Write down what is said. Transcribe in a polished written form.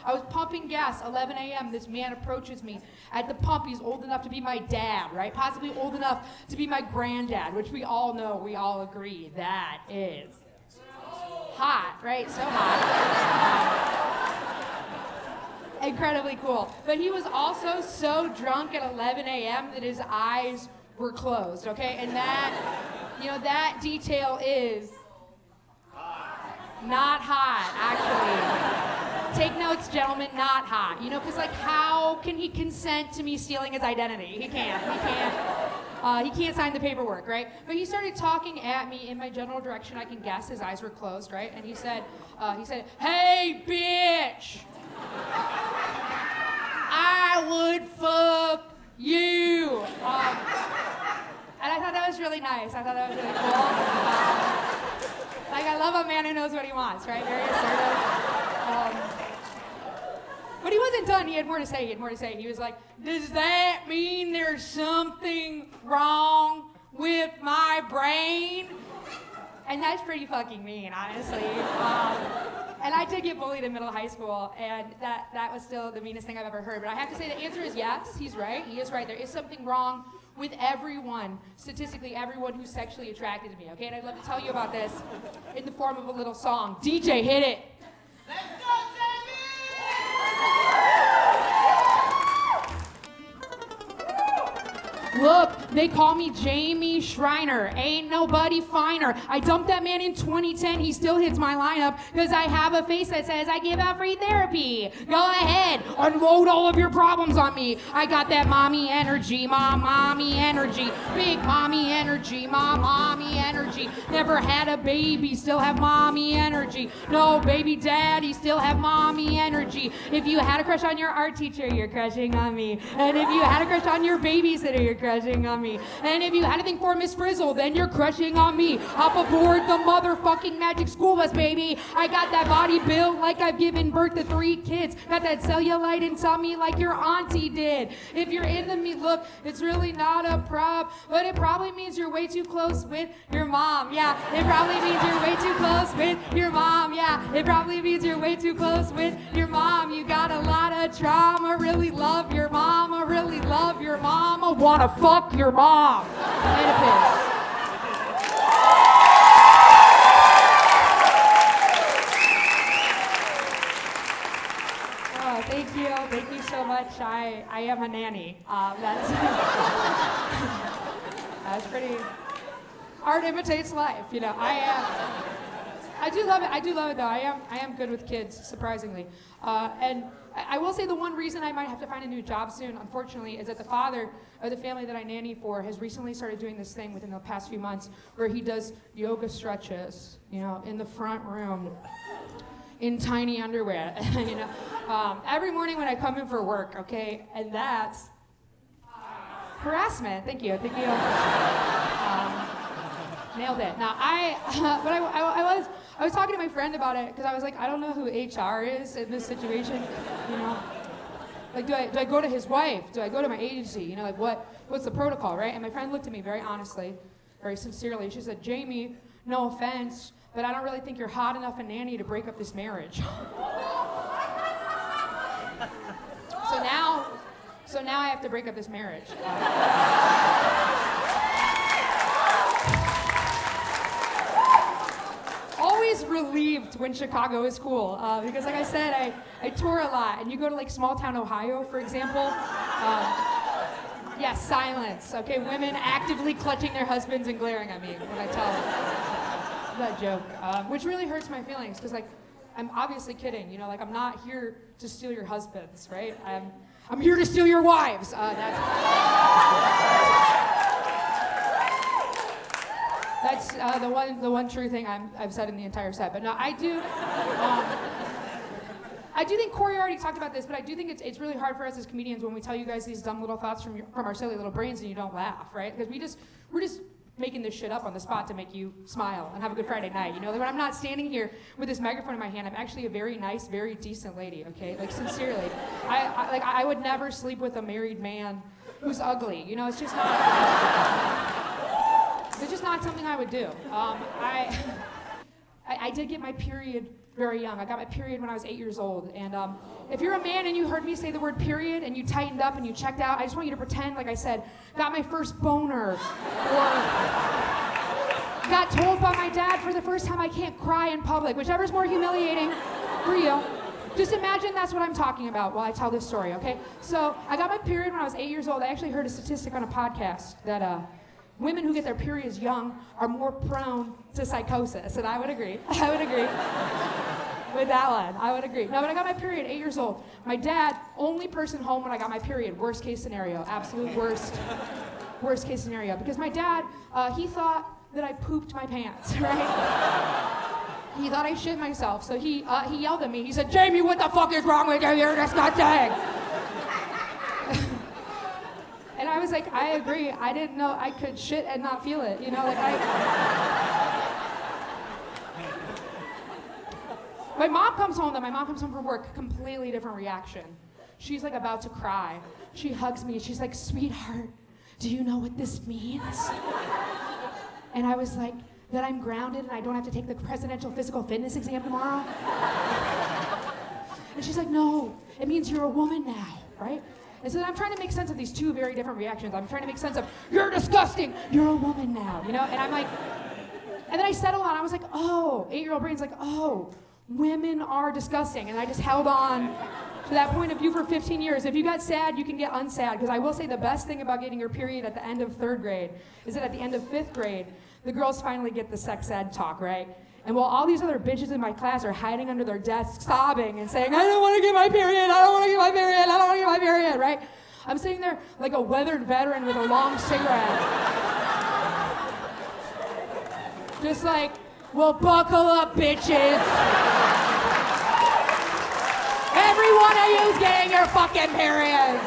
I was pumping gas, 11 a.m. This man approaches me at the pump. He's old enough to be my dad, right? Possibly old enough to be my granddad, which we all know, we all agree, that is hot, right? So hot. Incredibly cool. But he was also so drunk at 11 a.m. that his eyes were closed, okay? And that, that detail is not hot, actually. Take notes, gentlemen, not hot. Because how can he consent to me stealing his identity? He can't. He can't sign the paperwork, right? But he started talking at me in my general direction. I can guess his eyes were closed, right? And he said, "Hey, bitch, I would fuck you." And I thought that was really nice. I thought that was really cool. I love a man who knows what he wants, right? Very assertive. But he wasn't done. He had more to say. He was like, "Does that mean there's something wrong with my brain?" And that's pretty fucking mean, honestly. And I did get bullied in middle high school, and that was still the meanest thing I've ever heard. But I have to say the answer is yes. He's right. He is right. There is something wrong with everyone, statistically everyone who's sexually attracted to me, okay? And I'd love to tell you about this in the form of a little song. DJ, hit it. Let's go, Jamie! Look, they call me Jamie Schreiner. Ain't nobody finer. I dumped that man in 2010. He still hits my lineup because I have a face that says I give out free therapy. Go ahead, unload all of your problems on me. I got that mommy energy, mommy energy. Big mommy energy, mommy energy. Never had a baby, still have mommy energy. No baby daddy, still have mommy energy. If you had a crush on your art teacher, you're crushing on me. And if you had a crush on your babysitter, you're crushing on me. And if you had a thing for Miss Frizzle, then you're crushing on me. Hop aboard the motherfucking magic school bus, baby. I got that body built like I've given birth to 3 kids. Got that cellulite and tummy like your auntie did. If you're into me, look, it's really not a prob, but it probably means you're way too close with your mom. Yeah, it probably means you're way too close with your mom. Yeah, it probably means you're way too close with your mom. You got a lot of trauma, really love your mama, really love your mama, wanna fuck your mom. Oedipus. Oh, thank you so much. I am a nanny. That's that's pretty. Art imitates life, I do love it though. I am good with kids, surprisingly. And I will say the one reason I might have to find a new job soon, unfortunately, is that the father of the family that I nanny for has recently started doing this thing within the past few months where he does yoga stretches, in the front room in tiny underwear, every morning when I come in for work, okay? And that's harassment. Thank you. Nailed it. Now, I was talking to my friend about it because I was like, I don't know who HR is in this situation, Like, do I go to his wife? Do I go to my agency? What's the protocol, right? And my friend looked at me very honestly, very sincerely. She said, "Jamie, no offense, but I don't really think you're hot enough a nanny to break up this marriage." So now I have to break up this marriage. Always relieved when Chicago is cool, because like I said, I tour a lot, and you go to like small town Ohio, for example. Yes, silence. Okay, women actively clutching their husbands and glaring at me when I tell that joke, which really hurts my feelings, because like I'm obviously kidding. I'm not here to steal your husbands, right? I'm here to steal your wives. That's the one true thing I've said in the entire set. But no, I do think Corey already talked about this, but I do think it's really hard for us as comedians when we tell you guys these dumb little thoughts from our silly little brains and you don't laugh, right? Because we're just making this shit up on the spot to make you smile and have a good Friday night. Like, when I'm not standing here with this microphone in my hand, I'm actually a very nice, very decent lady. Okay, like sincerely, I would never sleep with a married man who's ugly. It's just not. It's just not something I would do. I did get my period very young. I got my period when I was 8 years old. And if you're a man and you heard me say the word period and you tightened up and you checked out, I just want you to pretend like I said, got my first boner. Or got told by my dad for the first time I can't cry in public, whichever's more humiliating for you. Just imagine that's what I'm talking about while I tell this story, okay? So I got my period when I was 8 years old. I actually heard a statistic on a podcast that women who get their periods young are more prone to psychosis, and I would agree. I would agree with that one. I would agree. No, but I got my period 8 years old. My dad, only person home when I got my period. Worst case scenario, absolute worst case scenario. Because my dad, he thought that I pooped my pants, right? He thought I shit myself, so he yelled at me. He said, "Jamie, what the fuck is wrong with you? You're disgusting." And I was like, I agree. I didn't know I could shit and not feel it. You know, like My mom comes home from work, completely different reaction. She's like about to cry. She hugs me and she's like, "Sweetheart, do you know what this means?" And I was like, that I'm grounded and I don't have to take the presidential physical fitness exam tomorrow. And she's like, "No, it means you're a woman now, right?" And so I'm trying to make sense of these two very different reactions. I'm trying to make sense of, "You're disgusting, you're a woman now," you know? And I'm like, and then I settled on, I was like, oh, 8-year-old brain's like, oh, women are disgusting. And I just held on to that point of view for 15 years. If you got sad, you can get unsad. Because I will say the best thing about getting your period at the end of 3rd grade is that at the end of 5th grade, the girls finally get the sex ed talk, right? And while all these other bitches in my class are hiding under their desks, sobbing and saying, "I don't want to get my period, I don't want to get my period, I don't want to get my period," right? I'm sitting there like a weathered veteran with a long cigarette. Just like, "Well, buckle up, bitches. Every one of you's getting your fucking periods."